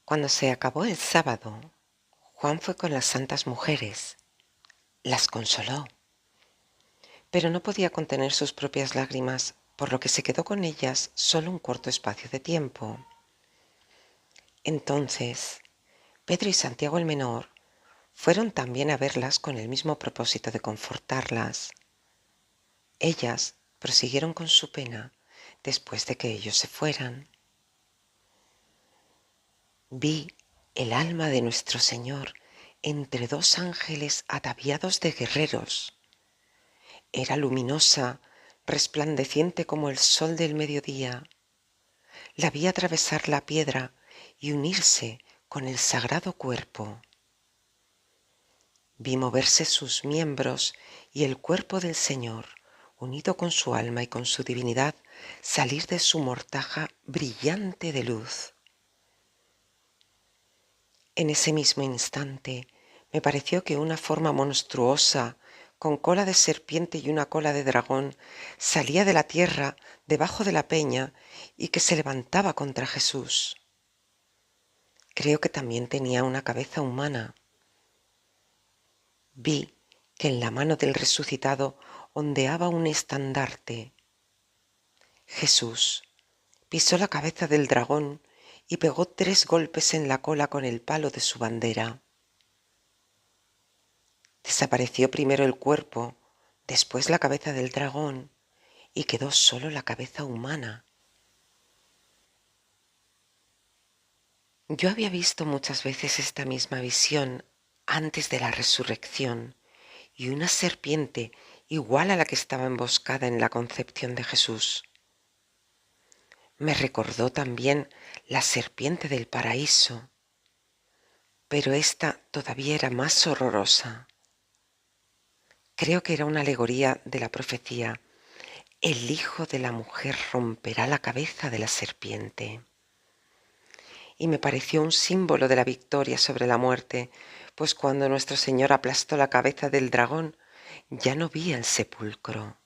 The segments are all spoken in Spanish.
Cuando se acabó el sábado, Juan fue con las santas mujeres, las consoló, pero no podía contener sus propias lágrimas, por lo que se quedó con ellas solo un corto espacio de tiempo. Entonces, Pedro y Santiago el menor fueron también a verlas con el mismo propósito de confortarlas. Ellas prosiguieron con su pena después de que ellos se fueran. Vi el alma de nuestro Señor entre dos ángeles ataviados de guerreros. Era luminosa, resplandeciente como el sol del mediodía. La vi atravesar la piedra y unirse con el sagrado cuerpo. Vi moverse sus miembros y el cuerpo del Señor, unido con su alma y con su divinidad, salir de su mortaja brillante de luz. En ese mismo instante me pareció que una forma monstruosa, con cola de serpiente y una cola de dragón, salía de la tierra debajo de la peña y que se levantaba contra Jesús. Creo que también tenía una cabeza humana. Vi que en la mano del resucitado ondeaba un estandarte. Jesús pisó la cabeza del dragón y pegó 3 golpes en la cola con el palo de su bandera. Desapareció primero el cuerpo, después la cabeza del dragón, y quedó solo la cabeza humana. Yo había visto muchas veces esta misma visión antes de la resurrección, y una serpiente igual a la que estaba emboscada en la concepción de Jesús. Me recordó también la serpiente del paraíso, pero esta todavía era más horrorosa. Creo que era una alegoría de la profecía: el hijo de la mujer romperá la cabeza de la serpiente. Y me pareció un símbolo de la victoria sobre la muerte, pues cuando nuestro Señor aplastó la cabeza del dragón, ya no vi el sepulcro.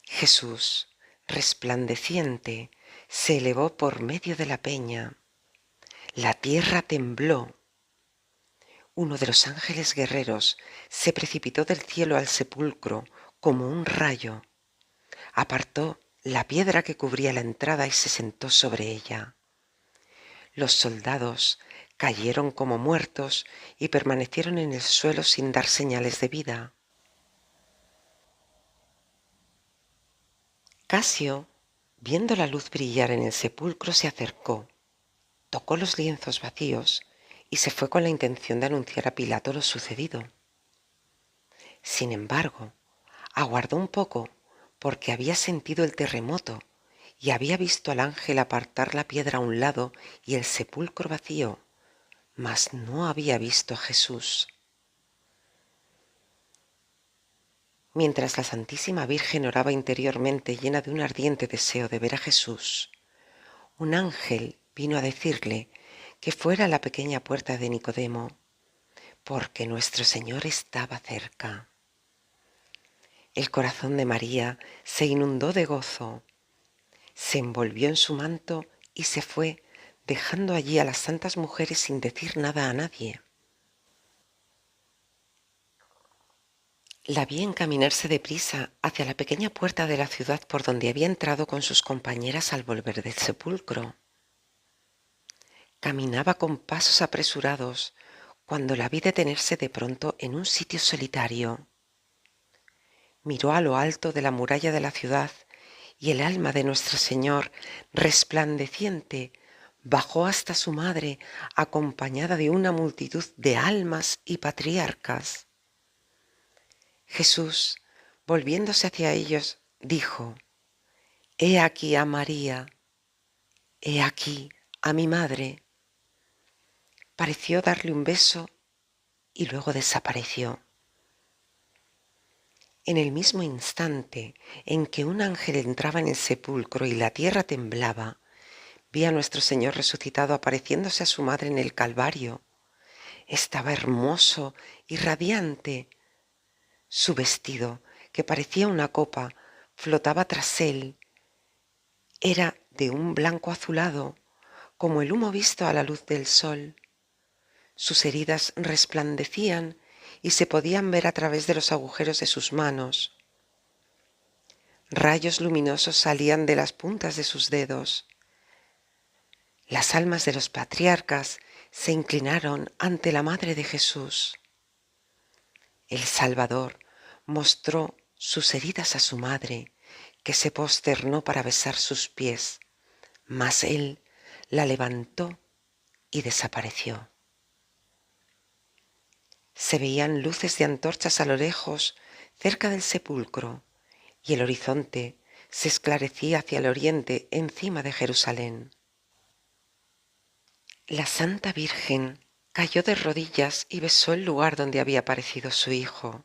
Jesús, resplandeciente, se elevó por medio de la peña. La tierra tembló. Uno de los ángeles guerreros se precipitó del cielo al sepulcro como un rayo. Apartó la piedra que cubría la entrada y se sentó sobre ella. Los soldados cayeron como muertos y permanecieron en el suelo sin dar señales de vida. Casio, viendo la luz brillar en el sepulcro, se acercó, tocó los lienzos vacíos y se fue con la intención de anunciar a Pilato lo sucedido. Sin embargo, aguardó un poco porque había sentido el terremoto y había visto al ángel apartar la piedra a un lado y el sepulcro vacío, mas no había visto a Jesús. Mientras la Santísima Virgen oraba interiormente llena de un ardiente deseo de ver a Jesús, un ángel vino a decirle que fuera a la pequeña puerta de Nicodemo, porque nuestro Señor estaba cerca. El corazón de María se inundó de gozo, se envolvió en su manto y se fue, dejando allí a las santas mujeres sin decir nada a nadie. La vi encaminarse deprisa hacia la pequeña puerta de la ciudad por donde había entrado con sus compañeras al volver del sepulcro. Caminaba con pasos apresurados cuando la vi detenerse de pronto en un sitio solitario. Miró a lo alto de la muralla de la ciudad y el alma de nuestro Señor, resplandeciente, bajó hasta su madre acompañada de una multitud de almas y patriarcas. Jesús, volviéndose hacia ellos, dijo: «He aquí a María, he aquí a mi madre». Pareció darle un beso y luego desapareció. En el mismo instante en que un ángel entraba en el sepulcro y la tierra temblaba, vi a nuestro Señor resucitado apareciéndose a su madre en el Calvario. Estaba hermoso y radiante. Su vestido, que parecía una copa, flotaba tras él. Era de un blanco azulado, como el humo visto a la luz del sol. Sus heridas resplandecían y se podían ver a través de los agujeros de sus manos. Rayos luminosos salían de las puntas de sus dedos. Las almas de los patriarcas se inclinaron ante la Madre de Jesús. El Salvador mostró sus heridas a su madre, que se posternó para besar sus pies, mas él la levantó y desapareció. Se veían luces de antorchas a lo lejos, cerca del sepulcro, y el horizonte se esclarecía hacia el oriente encima de Jerusalén. La Santa Virgen cayó de rodillas y besó el lugar donde había aparecido su hijo.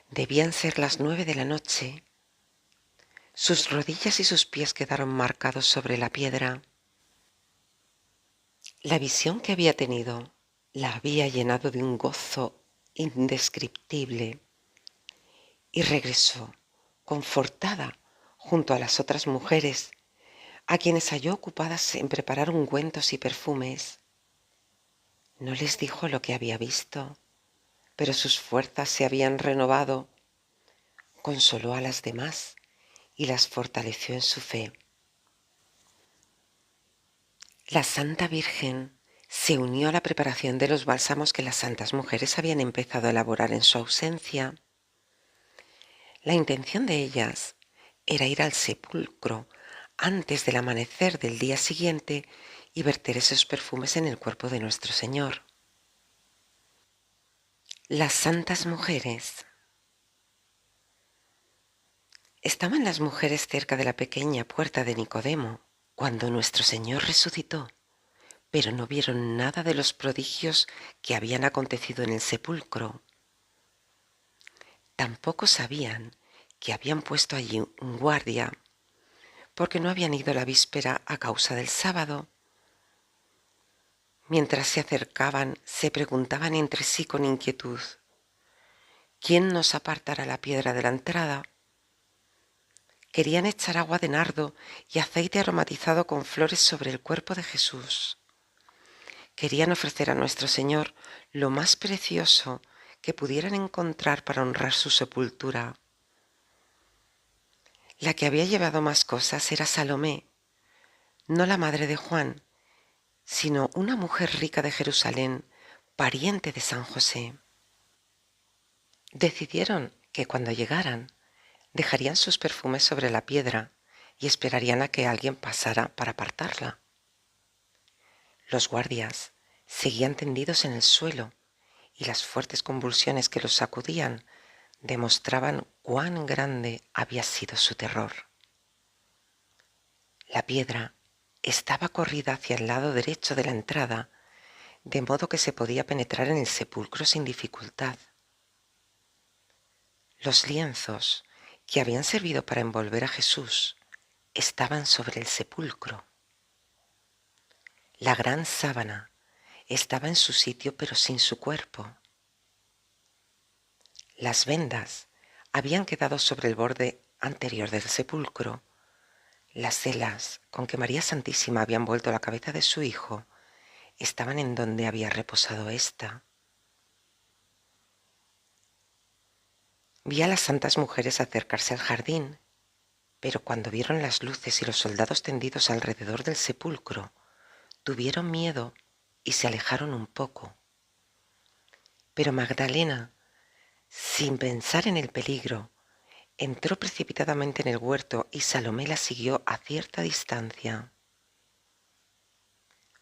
Debían ser las 9 de la noche. Sus rodillas y sus pies quedaron marcados sobre la piedra. La visión que había tenido la había llenado de un gozo indescriptible y regresó confortada junto a las otras mujeres, a quienes halló ocupadas en preparar ungüentos y perfumes. No les dijo lo que había visto, pero sus fuerzas se habían renovado. Consoló a las demás y las fortaleció en su fe. La Santa Virgen se unió a la preparación de los bálsamos que las santas mujeres habían empezado a elaborar en su ausencia. La intención de ellas era ir al sepulcro antes del amanecer del día siguiente y verter esos perfumes en el cuerpo de nuestro Señor. Las santas mujeres. Estaban las mujeres cerca de la pequeña puerta de Nicodemo cuando nuestro Señor resucitó, pero no vieron nada de los prodigios que habían acontecido en el sepulcro. Tampoco sabían que habían puesto allí un guardia, porque no habían ido la víspera a causa del sábado. Mientras se acercaban, se preguntaban entre sí con inquietud: ¿quién nos apartará la piedra de la entrada? Querían echar agua de nardo y aceite aromatizado con flores sobre el cuerpo de Jesús. Querían ofrecer a nuestro Señor lo más precioso que pudieran encontrar para honrar su sepultura. La que había llevado más cosas era Salomé, no la madre de Juan, sino una mujer rica de Jerusalén, pariente de San José. Decidieron que cuando llegaran dejarían sus perfumes sobre la piedra y esperarían a que alguien pasara para apartarla. Los guardias seguían tendidos en el suelo y las fuertes convulsiones que los sacudían demostraban cuán grande había sido su terror. La piedra estaba corrida hacia el lado derecho de la entrada, de modo que se podía penetrar en el sepulcro sin dificultad. Los lienzos que habían servido para envolver a Jesús estaban sobre el sepulcro. La gran sábana estaba en su sitio pero sin su cuerpo. Las vendas habían quedado sobre el borde anterior del sepulcro. Las telas con que María Santísima había envuelto la cabeza de su hijo estaban en donde había reposado ésta. Vi a las santas mujeres acercarse al jardín, pero cuando vieron las luces y los soldados tendidos alrededor del sepulcro, tuvieron miedo y se alejaron un poco. Pero Magdalena, sin pensar en el peligro, entró precipitadamente en el huerto y Salomé la siguió a cierta distancia.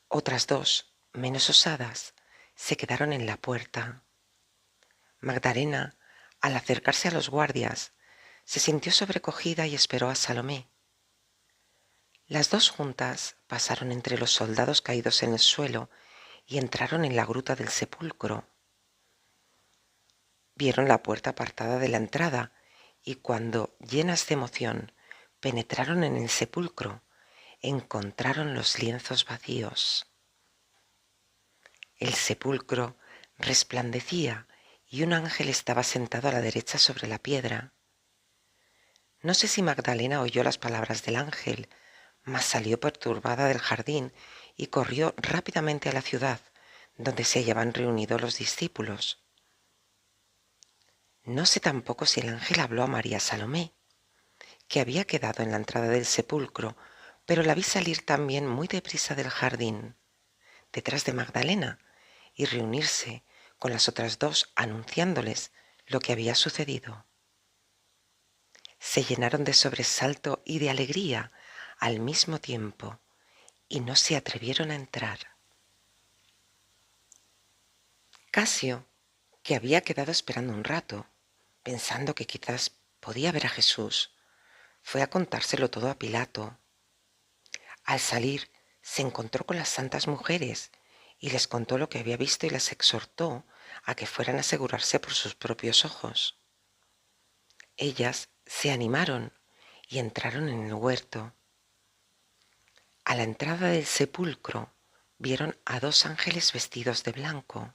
Otras dos, menos osadas, se quedaron en la puerta. Magdalena, al acercarse a los guardias, se sintió sobrecogida y esperó a Salomé. Las dos juntas pasaron entre los soldados caídos en el suelo y entraron en la gruta del sepulcro. Vieron la puerta apartada de la entrada y cuando, llenas de emoción, penetraron en el sepulcro, encontraron los lienzos vacíos. El sepulcro resplandecía y un ángel estaba sentado a la derecha sobre la piedra. No sé si Magdalena oyó las palabras del ángel, mas salió perturbada del jardín y corrió rápidamente a la ciudad, donde se hallaban reunidos los discípulos. No sé tampoco si el ángel habló a María Salomé, que había quedado en la entrada del sepulcro, pero la vi salir también muy deprisa del jardín, detrás de Magdalena, y reunirse con las otras dos anunciándoles lo que había sucedido. Se llenaron de sobresalto y de alegría al mismo tiempo y no se atrevieron a entrar. Casio, que había quedado esperando un rato, pensando que quizás podía ver a Jesús, fue a contárselo todo a Pilato. Al salir, se encontró con las santas mujeres y les contó lo que había visto y las exhortó a que fueran a asegurarse por sus propios ojos. Ellas se animaron y entraron en el huerto. A la entrada del sepulcro vieron a dos ángeles vestidos de blanco.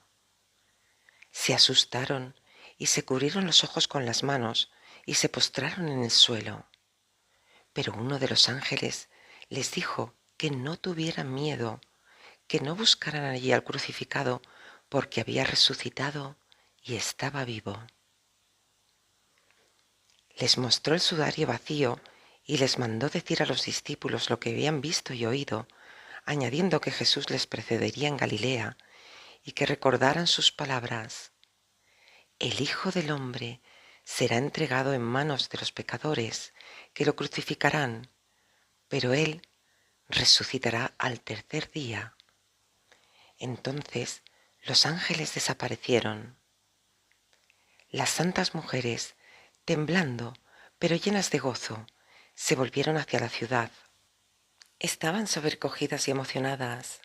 Se asustaron y se cubrieron los ojos con las manos y se postraron en el suelo. Pero uno de los ángeles les dijo que no tuvieran miedo, que no buscaran allí al crucificado, porque había resucitado y estaba vivo. Les mostró el sudario vacío y les mandó decir a los discípulos lo que habían visto y oído, añadiendo que Jesús les precedería en Galilea y que recordaran sus palabras: el Hijo del Hombre será entregado en manos de los pecadores, que lo crucificarán, pero Él resucitará al tercer día. Entonces los ángeles desaparecieron. Las santas mujeres, temblando, pero llenas de gozo, se volvieron hacia la ciudad. Estaban sobrecogidas y emocionadas.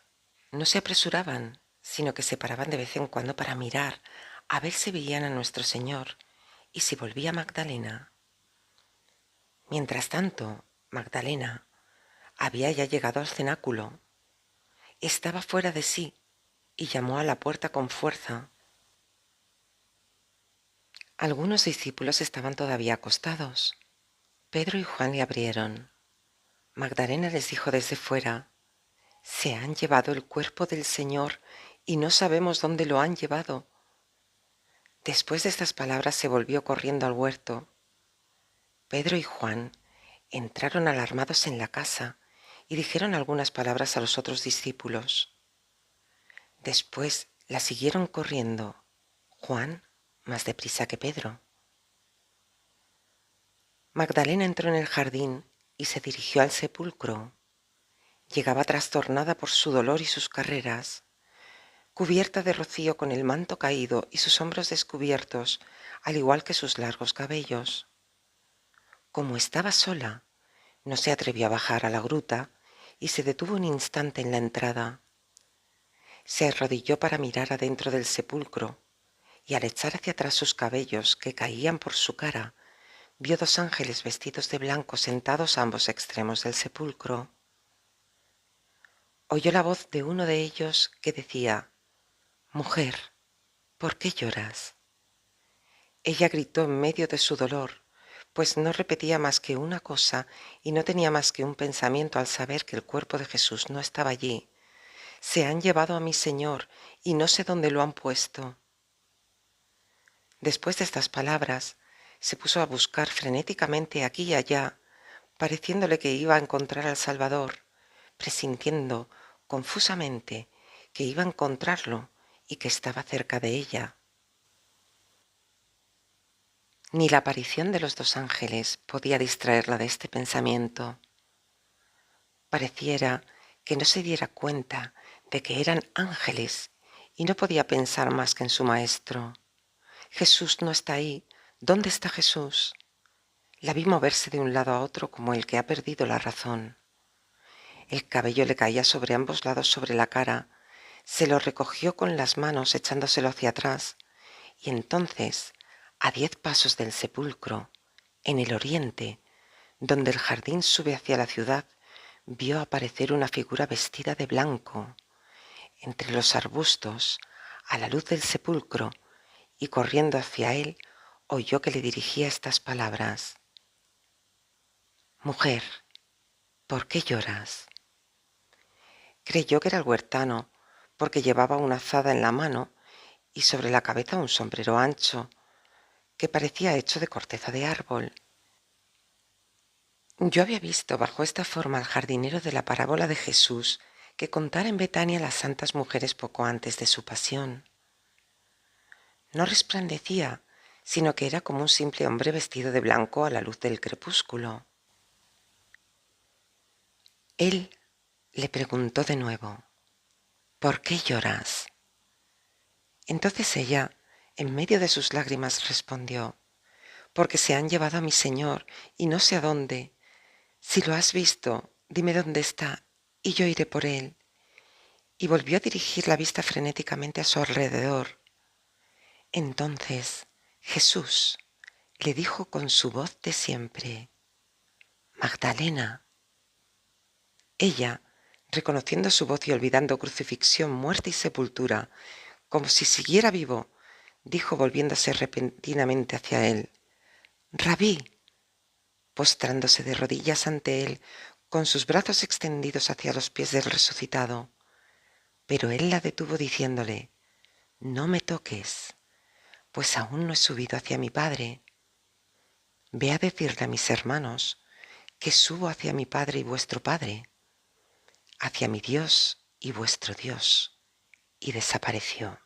No se apresuraban, sino que se paraban de vez en cuando para mirar, a ver si veían a nuestro Señor y si volvía Magdalena. Mientras tanto, Magdalena había ya llegado al cenáculo. Estaba fuera de sí y llamó a la puerta con fuerza. Algunos discípulos estaban todavía acostados. Pedro y Juan le abrieron. Magdalena les dijo desde fuera: se han llevado el cuerpo del Señor y no sabemos dónde lo han llevado. Después de estas palabras se volvió corriendo al huerto. Pedro y Juan entraron alarmados en la casa y dijeron algunas palabras a los otros discípulos. Después la siguieron corriendo, Juan más deprisa que Pedro. Magdalena entró en el jardín y se dirigió al sepulcro. Llegaba trastornada por su dolor y sus carreras, cubierta de rocío con el manto caído y sus hombros descubiertos, al igual que sus largos cabellos. Como estaba sola, no se atrevió a bajar a la gruta y se detuvo un instante en la entrada. Se arrodilló para mirar adentro del sepulcro y al echar hacia atrás sus cabellos que caían por su cara, vio dos ángeles vestidos de blanco sentados a ambos extremos del sepulcro. Oyó la voz de uno de ellos que decía: «Mujer, ¿por qué lloras?». Ella gritó en medio de su dolor, pues no repetía más que una cosa y no tenía más que un pensamiento al saber que el cuerpo de Jesús no estaba allí. «Se han llevado a mi Señor y no sé dónde lo han puesto». Después de estas palabras, se puso a buscar frenéticamente aquí y allá, pareciéndole que iba a encontrar al Salvador, presintiendo confusamente que iba a encontrarlo y que estaba cerca de ella. Ni la aparición de los dos ángeles podía distraerla de este pensamiento. Pareciera que no se diera cuenta de que eran ángeles y no podía pensar más que en su Maestro. Jesús no está ahí. ¿Dónde está Jesús? La vi moverse de un lado a otro como el que ha perdido la razón. El cabello le caía sobre ambos lados sobre la cara, se lo recogió con las manos echándoselo hacia atrás, y entonces, a 10 pasos del sepulcro, en el oriente, donde el jardín sube hacia la ciudad, vio aparecer una figura vestida de blanco, entre los arbustos, a la luz del sepulcro, y corriendo hacia él, oyó que le dirigía estas palabras: «Mujer, ¿por qué lloras? Creyó que era el huertano, porque llevaba una azada en la mano y sobre la cabeza un sombrero ancho, que parecía hecho de corteza de árbol. Yo había visto bajo esta forma al jardinero de la parábola de Jesús que contara en Betania las santas mujeres poco antes de su pasión. No resplandecía, sino que era como un simple hombre vestido de blanco a la luz del crepúsculo. Él le preguntó de nuevo, ¿por qué lloras? Entonces ella, en medio de sus lágrimas, respondió, porque se han llevado a mi señor y no sé a dónde. Si lo has visto, dime dónde está y yo iré por él. Y volvió a dirigir la vista frenéticamente a su alrededor. Entonces Jesús le dijo con su voz de siempre, Magdalena. Ella, reconociendo su voz y olvidando crucifixión, muerte y sepultura, como si siguiera vivo, dijo volviéndose repentinamente hacia él, Rabí, postrándose de rodillas ante él, con sus brazos extendidos hacia los pies del resucitado. Pero él la detuvo diciéndole, no me toques, pues aún no he subido hacia mi Padre. Ve a decirle a mis hermanos que subo hacia mi Padre y vuestro Padre, hacia mi Dios y vuestro Dios. Y desapareció.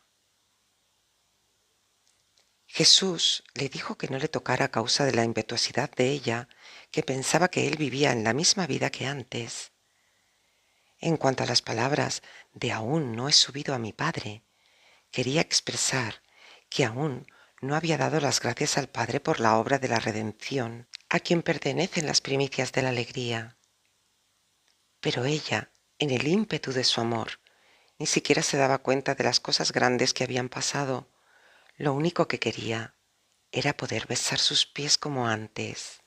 Jesús le dijo que no le tocara a causa de la impetuosidad de ella, que pensaba que él vivía en la misma vida que antes. En cuanto a las palabras de aún no he subido a mi Padre, quería expresar que aún no había dado las gracias al Padre por la obra de la redención, a quien pertenecen las primicias de la alegría. Pero ella, en el ímpetu de su amor, ni siquiera se daba cuenta de las cosas grandes que habían pasado. Lo único que quería era poder besar sus pies como antes.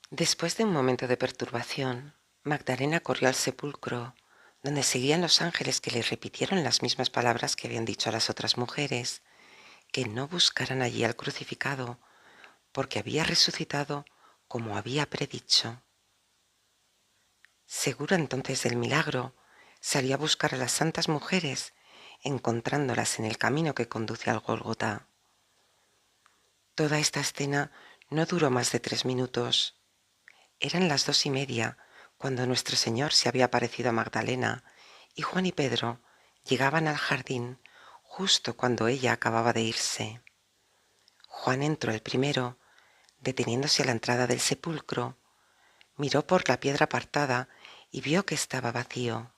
Después de un momento de perturbación, Magdalena corrió al sepulcro, donde seguían los ángeles que le repitieron las mismas palabras que habían dicho a las otras mujeres, que no buscaran allí al crucificado, porque había resucitado como había predicho. Segura entonces del milagro, salió a buscar a las santas mujeres, encontrándolas en el camino que conduce al Gólgota. Toda esta escena no duró más de 3 minutos. Eran las 2:30 cuando nuestro Señor se había aparecido a Magdalena y Juan y Pedro llegaban al jardín justo cuando ella acababa de irse. Juan entró el primero, deteniéndose a la entrada del sepulcro, miró por la piedra apartada y vio que estaba vacío.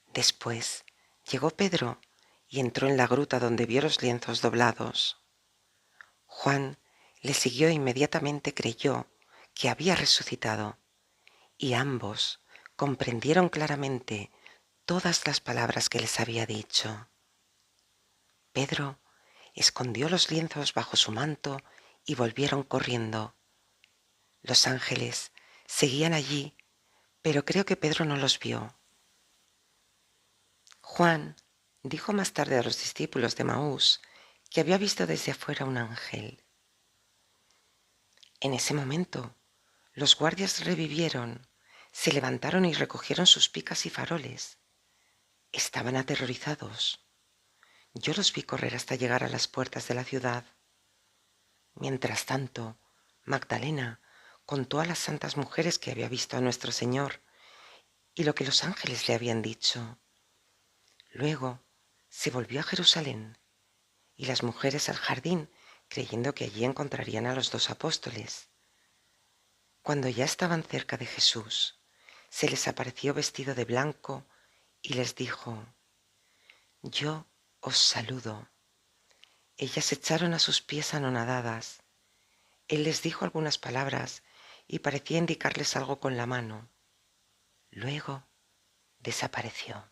Después llegó Pedro y entró en la gruta donde vio los lienzos doblados. Juan le siguió e inmediatamente creyó que había resucitado, y ambos comprendieron claramente todas las palabras que les había dicho. Pedro escondió los lienzos bajo su manto y volvieron corriendo. Los ángeles seguían allí, pero creo que Pedro no los vio. Juan dijo más tarde a los discípulos de Maús que había visto desde afuera un ángel. En ese momento, los guardias revivieron, se levantaron y recogieron sus picas y faroles. Estaban aterrorizados. Yo los vi correr hasta llegar a las puertas de la ciudad. Mientras tanto, Magdalena contó a las santas mujeres que había visto a nuestro Señor y lo que los ángeles le habían dicho. Luego se volvió a Jerusalén y las mujeres al jardín, creyendo que allí encontrarían a los 2 apóstoles. Cuando ya estaban cerca de Jesús, se les apareció vestido de blanco y les dijo, yo os saludo. Ellas se echaron a sus pies anonadadas. Él les dijo algunas palabras y parecía indicarles algo con la mano. Luego desapareció.